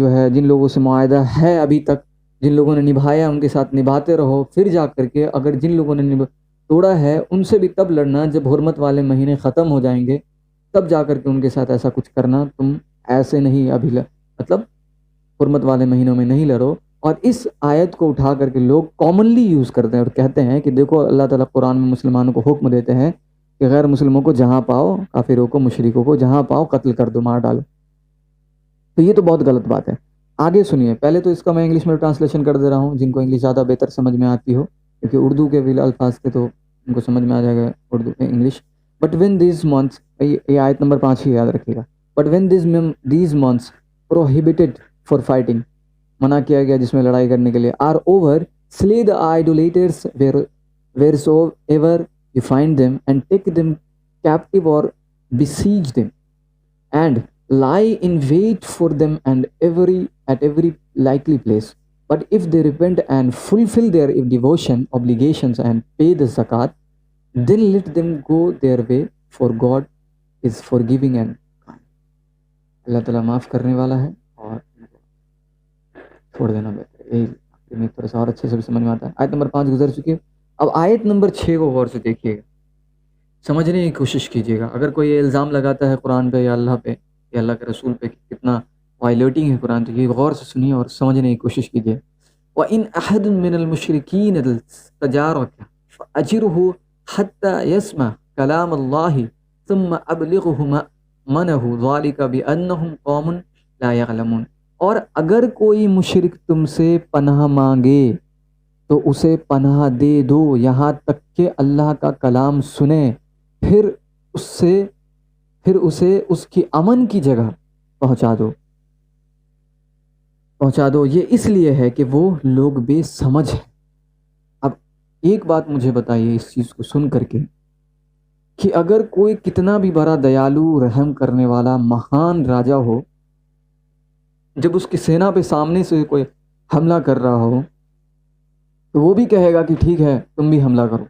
ہے جن لوگوں سے معاہدہ ہے ابھی تک، جن لوگوں نے نبھایا ان کے ساتھ نبھاتے رہو، پھر جا کر کے اگر جن لوگوں نے توڑا ہے ان سے بھی تب لڑنا جب حرمت والے مہینے ختم ہو جائیں گے، تب جا کر کے ان کے ساتھ ایسا کچھ کرنا. تم ایسے نہیں ابھی مطلب حرمت والے مہینوں میں نہیں لڑو. اور اس آیت کو اٹھا کر کے لوگ کامنلی یوز کرتے ہیں اور کہتے ہیں کہ دیکھو اللہ تعالیٰ قرآن میں مسلمانوں کو حکم دیتے ہیں کہ غیر مسلموں کو جہاں پاؤ، کافروں کو، مشرکوں کو جہاں پاؤ قتل کر دو، مار ڈالو. تو یہ تو بہت غلط بات ہے. آگے سنیے، پہلے تو اس کا میں انگلش میں ٹرانسلیشن کر دے رہا ہوں جن کو انگلش زیادہ بہتر سمجھ میں آتی ہو، کیونکہ اردو کے بھی الفاظ تھے تو ان کو سمجھ میں آ جائے گا Urdu English. But when these months, یہ آیت نمبر 5 ہی یاد رکھیے گا. But when these months prohibited for fighting, منع کیا گیا جس میں لڑائی کرنے کے لیے، are over slay the idolaters wheresoever you find them and take them captive or besiege them and lie in wait for them and at every likely place. But if they repent and fulfill their devotion obligations and pay the zakat, then let them go their way, for God is forgiving and kind. اللہ تعالیٰ معاف کرنے والا ہے اور چھوڑ دینا بہتر ہے. یہی میں تھوڑا سا اور اچھے سے بھی سمجھ میں آتا ہے. آیت نمبر 5 گزر چکی ہے. اب آیت نمبر 6 کو غور سے دیکھیے گا, سمجھنے کی کوشش کیجیے گا. اگر کوئی الزام لگاتا ہے قرآن پہ یا اللہ پہ یا اللہ کے رسول پہ کہ کتنا وائلیٹنگ ہے قرآن, تو یہ غور سے سنیے اور سمجھنے کی کوشش کیجیے. وَإِنْ أَحَدٌ مِّنَ الْمُشْرِكِينَ اسْتَجَارَكَ فَأَجِرْهُ حَتَّى يَسْمَعَ كَلَامَ اللَّهِ ثُمَّ أَبْلِغْهُ مَأْمَنَهُ ذَلِكَ بِأَنَّهُمْ قَوْمٌ لَا يَعْلَمُونَ. اور اگر کوئی مشرک تم سے پناہ مانگے تو اسے پناہ دے دو یہاں تک کہ اللہ کا کلام سنے, پھر اسے اس کی امن کی جگہ پہنچا دو. یہ اس لیے ہے کہ وہ لوگ بے سمجھ ہیں. اب ایک بات مجھے بتائیے اس چیز کو سن کر کے, کہ اگر کوئی کتنا بھی بڑا دیالو رحم کرنے والا مہان راجا ہو, جب اس کی سینا پہ سامنے سے کوئی حملہ کر رہا ہو تو وہ بھی کہے گا کہ ٹھیک ہے تم بھی حملہ کرو.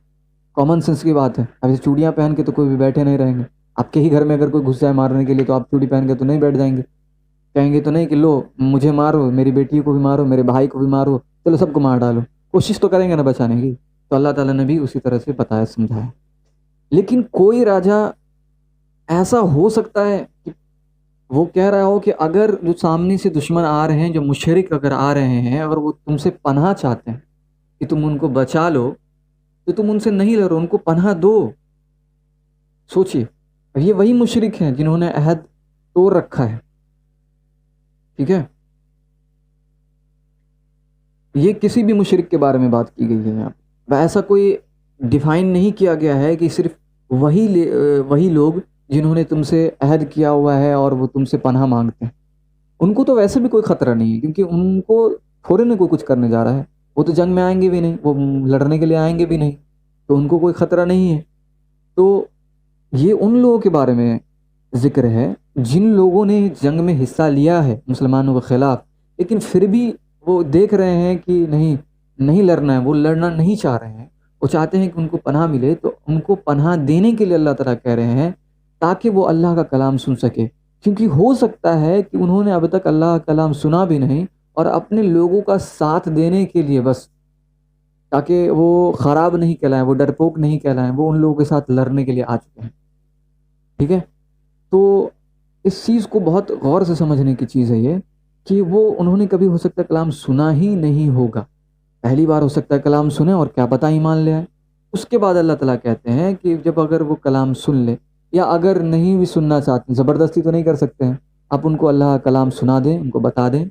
کامن سینس کی بات ہے. اب یہ چوڑیاں پہن کے تو کوئی بھی بیٹھے نہیں رہیں گے. آپ کے ہی گھر میں اگر کوئی گھس جائے مارنے کے لیے تو آپ چوڑی پہن کے تو نہیں بیٹھ جائیں گے. کہیں گے تو نہیں کہ لو مجھے مارو, میری بیٹی کو بھی مارو, میرے بھائی کو بھی مارو, چلو سب کو مار ڈالو. کوشش تو کریں گے نا بچانے کی. تو اللہ تعالیٰ نے بھی اسی طرح سے بتایا سمجھایا. لیکن کوئی راجا ایسا ہو سکتا ہے کہ وہ کہہ رہا ہو کہ اگر جو سامنے سے دشمن آ رہے ہیں, جو مشرک اگر آ رہے ہیں, اگر وہ تم سے پناہ چاہتے ہیں کہ تم ان کو بچا لو, تو تم ان سے نہیں لڑو, ان کو پناہ دو. سوچئے, یہ وہی مشرک ہیں جنہوں نے عہد توڑ رکھا ہے. ٹھیک ہے, یہ کسی بھی مشرک کے بارے میں بات کی گئی ہے یہاں پہ. ایسا کوئی ڈیفائن نہیں کیا گیا ہے کہ صرف وہی لوگ جنہوں نے تم سے عہد کیا ہوا ہے اور وہ تم سے پناہ مانگتے ہیں. ان کو تو ویسے بھی کوئی خطرہ نہیں ہے, کیونکہ ان کو تھوڑے نہ کوئی کچھ کرنے جا رہا ہے. وہ تو جنگ میں آئیں گے بھی نہیں, وہ لڑنے کے لیے آئیں گے بھی نہیں, تو ان کو کوئی خطرہ نہیں ہے. تو یہ ان لوگوں کے بارے میں ذکر ہے جن لوگوں نے جنگ میں حصہ لیا ہے مسلمانوں کے خلاف, لیکن پھر بھی وہ دیکھ رہے ہیں کہ نہیں لڑنا ہے, وہ لڑنا نہیں چاہ رہے ہیں, وہ چاہتے ہیں کہ ان کو پناہ ملے. تو ان کو پناہ دینے کے لیے اللہ تعالیٰ کہہ رہے ہیں تاکہ وہ اللہ کا کلام سن سکے. کیونکہ ہو سکتا ہے کہ انہوں نے اب تک اللہ کا کلام سنا بھی نہیں, اور اپنے لوگوں کا ساتھ دینے کے لیے بس, تاکہ وہ خراب نہیں کہلائیں, وہ ڈرپوک نہیں کہلائیں, وہ ان لوگوں کے ساتھ لڑنے کے لیے آ چکے ہیں. ٹھیک ہے, تو اس چیز کو بہت غور سے سمجھنے کی چیز ہے یہ, کہ وہ انہوں نے کبھی ہو سکتا ہے کلام سنا ہی نہیں ہوگا, پہلی بار ہو سکتا ہے کلام سنیں اور کیا پتہ ایمان لے آئے. اس کے بعد اللہ تعالیٰ کہتے ہیں کہ جب اگر وہ کلام سن لے, یا اگر نہیں بھی سننا چاہتے, زبردستی تو نہیں کر سکتے ہیں, آپ ان کو اللہ کا کلام سنا دیں, ان کو بتا دیں.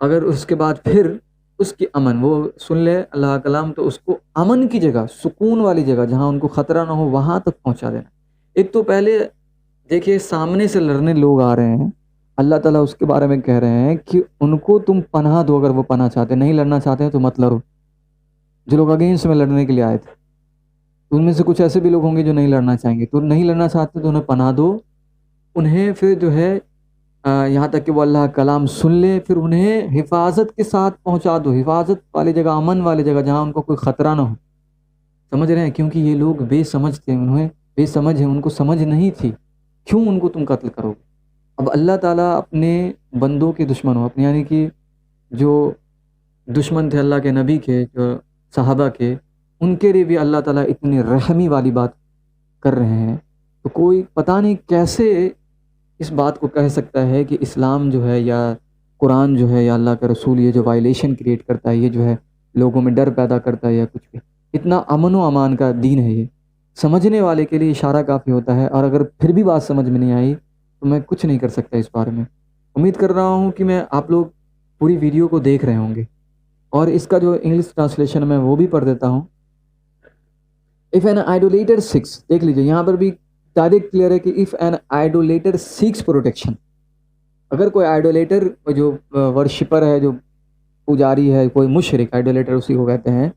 اگر اس کے بعد پھر اس کی امن, وہ سن لے اللہ کا کلام, تو اس کو امن کی جگہ, سکون والی جگہ جہاں ان کو خطرہ نہ ہو, وہاں تک پہنچا دینا. ایک تو پہلے دیکھیے سامنے سے لڑنے لوگ آ رہے ہیں, اللہ تعالیٰ اس کے بارے میں کہہ رہے ہیں کہ ان کو تم پناہ دو. اگر وہ پناہ چاہتے ہیں, نہیں لڑنا چاہتے ہیں تو مت لڑو. جو لوگ اگینسٹ میں لڑنے کے لیے آئے تھے, ان میں سے کچھ ایسے بھی لوگ ہوں گے جو نہیں لڑنا چاہیں گے, تو نہیں لڑنا چاہتے تو انہیں پناہ دو. انہیں پھر جو ہے یہاں تک کہ وہ اللہ کا کلام سن لے, پھر انہیں حفاظت کے ساتھ پہنچا دو, حفاظت والی جگہ, امن والی جگہ جہاں ان کو کوئی خطرہ نہ ہو. سمجھ رہے ہیں, کیونکہ یہ لوگ بے سمجھ تھے, انہیں بے سمجھ ہے, ان کو سمجھ نہیں تھی, کیوں ان کو تم قتل کرو گے. اب اللہ تعالیٰ اپنے بندوں کے دشمنوں, اپنے یعنی کہ جو دشمن تھے اللہ کے نبی کے, جو صحابہ کے, ان کے لیے بھی اللہ تعالیٰ اتنی رحمی والی بات کر رہے ہیں. تو کوئی پتہ نہیں کیسے اس بات کو کہہ سکتا ہے کہ اسلام جو ہے, یا قرآن جو ہے, یا اللہ کا رسول, یہ جو وائلیشن کریٹ کرتا ہے, یہ جو ہے لوگوں میں ڈر پیدا کرتا ہے, یا کچھ بھی, اتنا امن و امان کا دین ہے یہ. سمجھنے والے کے لیے اشارہ کافی ہوتا ہے, اور اگر پھر بھی بات سمجھ میں نہیں آئی تو میں کچھ نہیں کر سکتا اس بارے میں. امید کر رہا ہوں کہ آپ لوگ پوری ویڈیو کو دیکھ رہے ہوں گے, اور اس کا جو انگلش ٹرانسلیشن میں وہ بھی پڑھ دیتا ہوں. If an idolater seeks, دیکھ لیجئے یہاں پر بھی ڈائریکٹ کلیئر ہے کہ if an idolater seeks protection, اگر کوئی آئیڈولیٹر, جو ورشپر ہے, جو پجاری ہے, کوئی مشرک, آئیڈولیٹر اسی کو کہتے ہیں,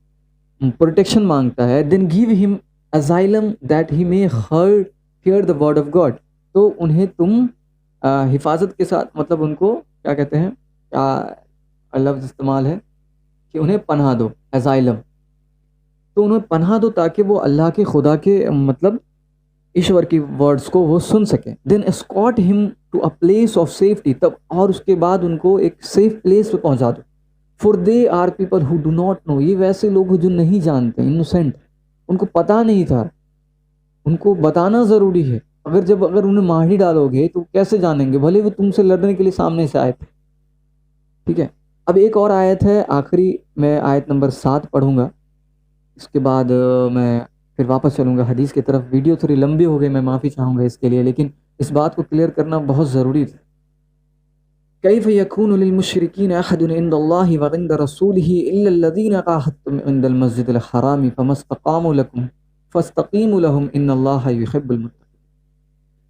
پروٹیکشن مانگتا ہے, then give him asylum that he may hear the word of God, تو انہیں تم حفاظت کے ساتھ، مطلب ان کو کیا کہتے ہیں، کیا لفظ استعمال ہے کہ انہیں پناہ دو، ایزائلم، تو انہیں پناہ دو تاکہ وہ اللہ کے خدا کے مطلب ایشور کی ورڈز کو وہ سن سکیں. Then escort them to a place of safety, تب اور اس کے بعد ان کو ایک سیف پلیس پہ پہنچا دو. For they are people who do not know, یہ ویسے لوگ جو نہیں جانتے، انوسینٹ، ان کو پتہ نہیں تھا، ان کو بتانا ضروری ہے. اگر انہیں مار ہی ڈالو گے تو کیسے جانیں گے، بھلے وہ تم سے لڑنے کے لیے سامنے سے آئے تھے. ٹھیک ہے. اب ایک اور آیت ہے آخری، میں آیت نمبر 7 پڑھوں گا، اس کے بعد میں پھر واپس چلوں گا حدیث کی طرف. ویڈیو تھوڑی لمبی ہو گئی، میں معافی چاہوں گا اس کے لیے، لیکن اس بات کو کلیئر کرنا بہت ضروری تھا. کیف یکون للمشرکین احد عند اللہ وعند رسولہ الا الذین عاہدتم عند المسجد الحرام فما استقاموا لکم فاستقیموا لهم ان اللہ یحب المتقین.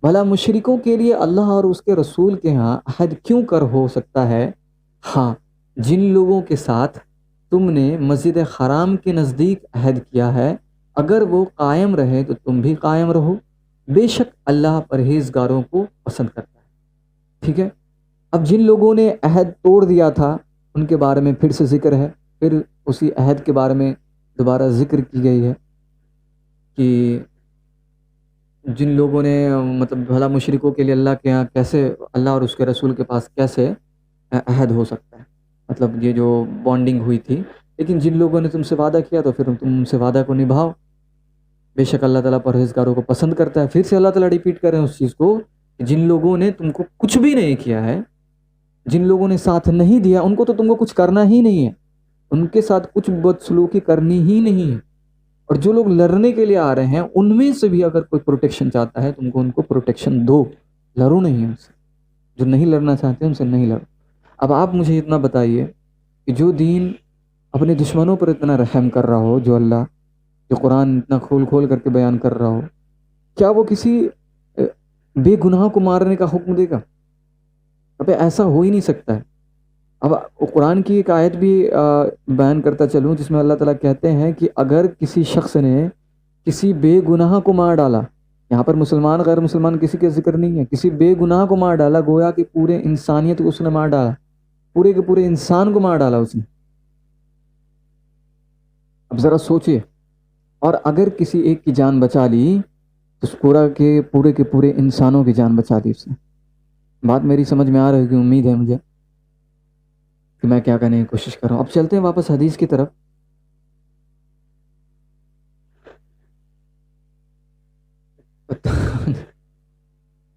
بھلا مشرکوں کے لیے اللہ اور اس کے رسول کے ہاں عہد کیوں کر ہو سکتا ہے؟ ہاں، جن لوگوں کے ساتھ تم نے مسجد حرام کے نزدیک عہد کیا ہے، اگر وہ قائم رہے تو تم بھی قائم رہو، بے شک اللہ پرہیزگاروں کو پسند کرتا ہے. ٹھیک ہے. اب جن لوگوں نے عہد توڑ دیا تھا ان کے بارے میں پھر سے ذکر ہے، پھر اسی عہد کے بارے میں دوبارہ ذکر کی گئی ہے کہ جن لوگوں نے مطلب بھلا مشرکوں کے لیے اللہ کے یہاں کیسے، اللہ اور اس کے رسول کے پاس کیسے عہد ہو سکتا ہے، مطلب یہ جو بانڈنگ ہوئی تھی. لیکن جن لوگوں نے تم سے وعدہ کیا تو پھر تم ان سے وعدہ کو نبھاؤ، بے شک اللہ تعالیٰ پرہیزگاروں کو پسند کرتا ہے. پھر سے اللہ تعالیٰ ریپیٹ کر رہے ہیں اس چیز کو کہ جن لوگوں نے تم کو کچھ بھی نہیں کیا ہے، جن لوگوں نے ساتھ نہیں دیا، ان کو تو تم کو کچھ کرنا ہی نہیں ہے، ان کے ساتھ کچھ بدسلوکی کرنی ہی نہیں ہے. اور جو لوگ لڑنے کے لیے آ رہے ہیں ان میں سے بھی اگر کوئی پروٹیکشن چاہتا ہے تم کو ان کو پروٹیکشن دو، لڑو نہیں ان سے. جو نہیں لڑنا چاہتے ان سے نہیں لڑو. اب آپ مجھے اتنا بتائیے کہ جو دین اپنے دشمنوں پر اتنا رحم کر رہا ہو، جو اللہ، جو قرآن اتنا کھول کھول کر کے بیان کر رہا ہو، کیا وہ کسی بے گناہ کو مارنے کا حکم دے گا؟ اب ایسا ہو ہی نہیں سکتا ہے. اب قرآن کی ایک آیت بھی بیان کرتا چلوں جس میں اللہ تعالیٰ کہتے ہیں کہ اگر کسی شخص نے کسی بے گناہ کو مار ڈالا، یہاں پر مسلمان غیر مسلمان کسی کا ذکر نہیں ہے، کسی بے گناہ کو مار ڈالا، گویا کہ پورے انسانیت کو اس نے مار ڈالا، پورے کے پورے انسان کو مار ڈالا اس نے. اب ذرا سوچئے، اور اگر کسی ایک کی جان بچا لی تو پورے کے پورے انسانوں کی جان بچا دی اس نے. بات میری سمجھ میں آ رہی ہوگی، امید ہے مجھے کہ میں کیا کرنے کی کوشش کر رہا ہوں. اب چلتے ہیں واپس حدیث کی طرف.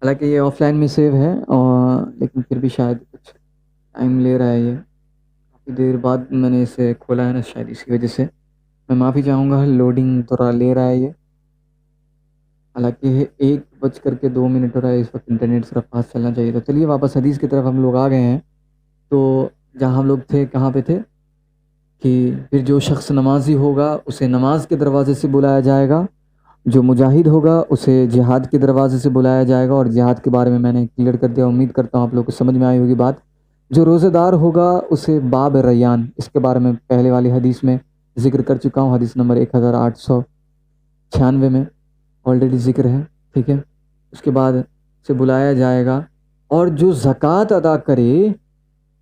حالانکہ یہ آف لائن میں سیو ہے، لیکن پھر بھی شاید کچھ ٹائم لے رہا ہے، یہ کافی دیر بعد میں نے اسے کھولا ہے نا، شاید اسی وجہ سے میں معافی چاہوں گا. لوڈنگ تھوڑا لے رہا ہے یہ، حالانکہ 1:02 ہو رہا ہے اس وقت، انٹرنیٹ صرف فاسٹ چلنا چاہیے. تو چلیے واپس حدیث کی طرف ہم لوگ آ گئے ہیں. تو جہاں ہم لوگ تھے، کہاں پہ تھے کہ پھر جو شخص نمازی ہوگا اسے نماز کے دروازے سے بلایا جائے گا، جو مجاہد ہوگا اسے جہاد کے دروازے سے بلایا جائے گا. اور جہاد کے بارے میں نے کلیئر کر دیا، امید کرتا ہوں آپ لوگ کو سمجھ میں آئی ہوگی بات. جو روزہ دار ہوگا اسے باب ریان، اس کے بارے میں پہلے والی حدیث میں ذکر کر چکا ہوں، حدیث نمبر 1896 میں آلریڈی ذکر ہے. ٹھیک ہے. اس کے بعد سے بلایا جائے گا، اور جو زکوٰۃ ادا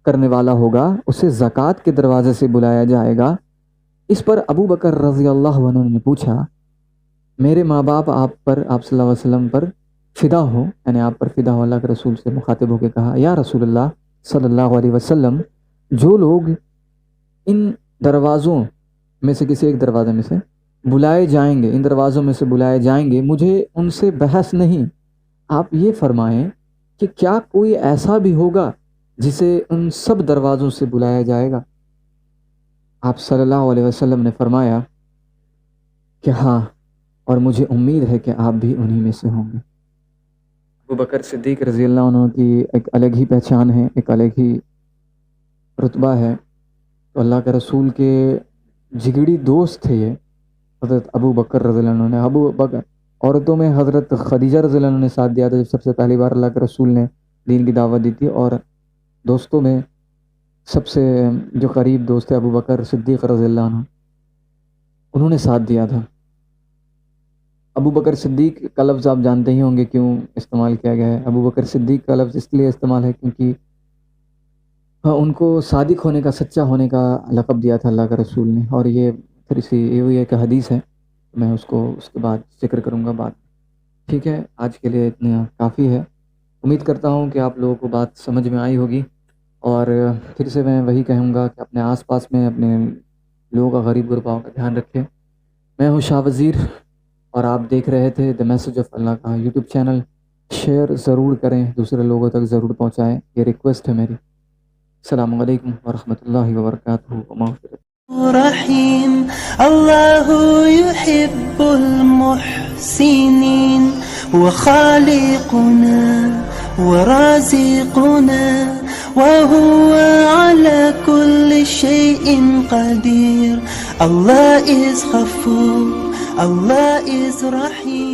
کرنے والا ہوگا اسے زکوٰۃ کے دروازے سے بلایا جائے گا. اس پر ابو بکر رضی اللہ عنہ نے پوچھا، میرے ماں باپ آپ صلی اللہ علیہ وسلم پر فدا ہو، یعنی آپ پر فدا ہو. اللہ کے رسول سے مخاطب ہو کے کہا، یا رسول اللہ صلی اللہ علیہ وسلم، جو لوگ ان دروازوں میں سے کسی ایک دروازے میں سے بلائے جائیں گے، ان دروازوں میں سے بلائے جائیں گے، مجھے ان سے بحث نہیں. آپ یہ فرمائیں کہ کیا کوئی ایسا بھی ہوگا جسے ان سب دروازوں سے بلایا جائے گا؟ آپ صلی اللہ علیہ وسلم نے فرمایا کہ ہاں، اور مجھے امید ہے کہ آپ بھی انہی میں سے ہوں گے. ابو بکر صدیق رضی اللہ عنہ کی ایک الگ ہی پہچان ہے، ایک الگ ہی رتبہ ہے. تو اللہ کے رسول کے جگری دوست تھے یہ حضرت ابو بکر رضی اللہ عنہ نے. ابو بکر، عورتوں میں حضرت خدیجہ رضی اللہ عنہ نے ساتھ دیا تھا جب سب سے پہلی بار اللہ کے رسول نے دین کی دعوت دی تھی، اور دوستوں میں سب سے جو قریب دوست تھے ابو بکر صدیق رضی اللہ عنہ، انہوں نے ساتھ دیا تھا. ابو بکر صدیق کا لفظ آپ جانتے ہی ہوں گے کیوں استعمال کیا گیا ہے. ابو بکر صدیق کا لفظ اس لیے استعمال ہے کیونکہ ان کو صادق ہونے کا، سچا ہونے کا لقب دیا تھا اللہ کا رسول نے. اور یہ تھوڑی سی یہ ایک حدیث ہے، میں اس کو اس کے بعد ذکر کروں گا بعد. ٹھیک ہے، آج کے لیے اتنا کافی ہے. امید کرتا ہوں کہ آپ لوگوں کو بات سمجھ میں آئی ہوگی. اور پھر سے میں وہی کہوں گا کہ اپنے آس پاس میں اپنے لوگوں کا، غریب غرباؤں کا دھیان رکھیں. میں ہوں شاہ وزیر اور آپ دیکھ رہے تھے دا میسج آف اللہ کا یوٹیوب چینل. شیئر ضرور کریں، دوسرے لوگوں تک ضرور پہنچائیں، یہ ریکویسٹ ہے میری. السلام علیکم ورحمۃ اللہ وبرکاتہ ومغفرت. رحيم الله يحب المحسنين وخالقنا ورازقنا وهو على كل شيء قدير. Allah is غفور, Allah is رحيم.